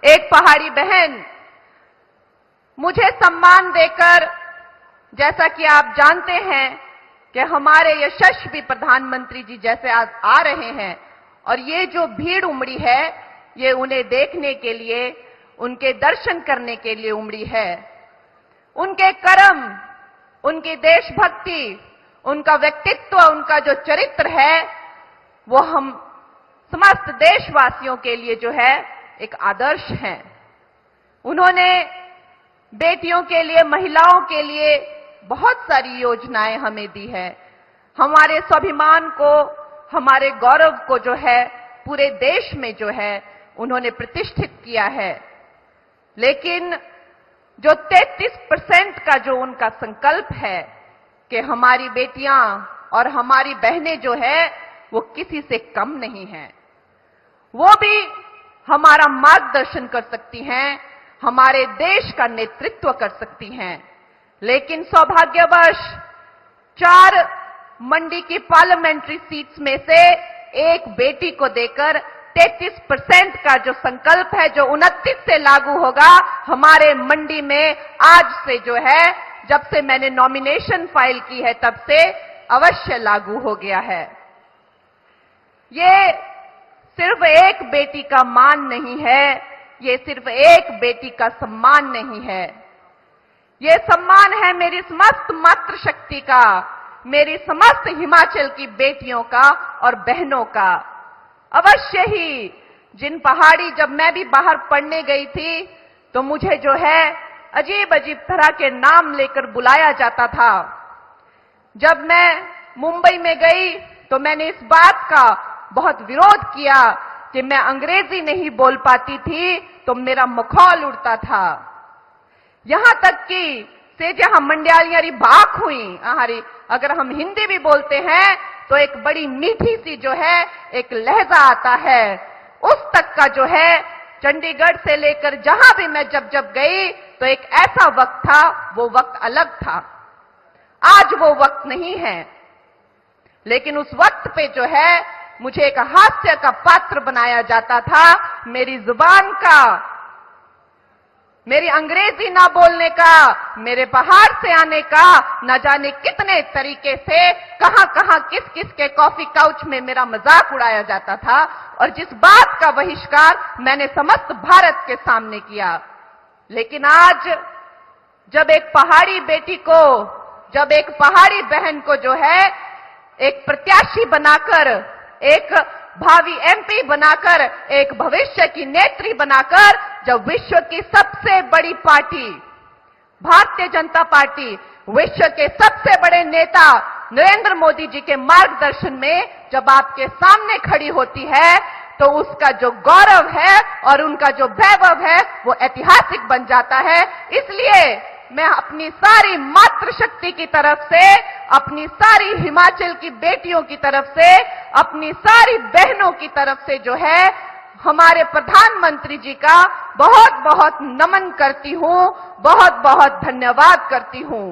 एक पहाड़ी बहन मुझे सम्मान देकर, जैसा कि आप जानते हैं कि हमारे यशस्वी प्रधानमंत्री जी जैसे आज आ रहे हैं और ये जो भीड़ उमड़ी है, ये उन्हें देखने के लिए, उनके दर्शन करने के लिए उमड़ी है। उनके कर्म, उनकी देशभक्ति, उनका व्यक्तित्व, उनका जो चरित्र है, वो हम समस्त देशवासियों के लिए जो है एक आदर्श है। उन्होंने बेटियों के लिए, महिलाओं के लिए बहुत सारी योजनाएं हमें दी है। हमारे स्वाभिमान को, हमारे गौरव को जो है पूरे देश में जो है उन्होंने प्रतिष्ठित किया है। लेकिन जो 33% का जो उनका संकल्प है कि हमारी बेटियां और हमारी बहनें जो है वो किसी से कम नहीं हैं, वो भी हमारा मार्गदर्शन कर सकती हैं, हमारे देश का नेतृत्व कर सकती हैं। लेकिन सौभाग्यवश 4 मंडी की पार्लियामेंट्री सीट्स में से एक बेटी को देकर 33% का जो संकल्प है, जो 29 से लागू होगा हमारे मंडी में, आज से जो है, जब से मैंने नॉमिनेशन फाइल की है तब से अवश्य लागू हो गया है। ये सिर्फ एक बेटी का मान नहीं है, ये सिर्फ एक बेटी का सम्मान नहीं है, ये सम्मान है मेरी समस्त मातृशक्ति का, मेरी समस्त हिमाचल की बेटियों का और बहनों का। अवश्य ही जब मैं भी बाहर पढ़ने गई थी तो मुझे जो है अजीब अजीब तरह के नाम लेकर बुलाया जाता था। जब मैं मुंबई में गई तो मैंने इस बात का बहुत विरोध किया कि मैं अंग्रेजी नहीं बोल पाती थी तो मेरा मखौल उड़ता था। यहां तक कि से जहां मंड्यालियारी बाक हुई, अगर हम हिंदी भी बोलते हैं तो एक बड़ी मीठी सी जो है एक लहजा आता है, उस तक का जो है चंडीगढ़ से लेकर जहां भी मैं जब गई तो एक ऐसा वक्त था, वो वक्त अलग था। आज वो वक्त नहीं है, लेकिन उस वक्त पे जो है मुझे एक हास्य का पात्र बनाया जाता था। मेरी जुबान का, मेरी अंग्रेजी ना बोलने का, मेरे बाहर से आने का, न जाने कितने तरीके से कहां कहां किस किस के कॉफी काउच में मेरा मजाक उड़ाया जाता था, और जिस बात का बहिष्कार मैंने समस्त भारत के सामने किया। लेकिन आज जब एक पहाड़ी बेटी को, जब एक पहाड़ी बहन को जो है एक प्रत्याशी बनाकर, एक भावी एमपी बनाकर, एक भविष्य की नेत्री बनाकर, जब विश्व की सबसे बड़ी पार्टी भारतीय जनता पार्टी, विश्व के सबसे बड़े नेता नरेंद्र मोदी जी के मार्गदर्शन में जब आपके सामने खड़ी होती है, तो उसका जो गौरव है और उनका जो वैभव है वो ऐतिहासिक बन जाता है। इसलिए मैं अपनी सारी मातृशक्ति की तरफ से, अपनी सारी हिमाचल की बेटियों की तरफ से, अपनी सारी बहनों की तरफ से जो है हमारे प्रधानमंत्री जी का बहुत बहुत नमन करती हूं, बहुत बहुत धन्यवाद करती हूं।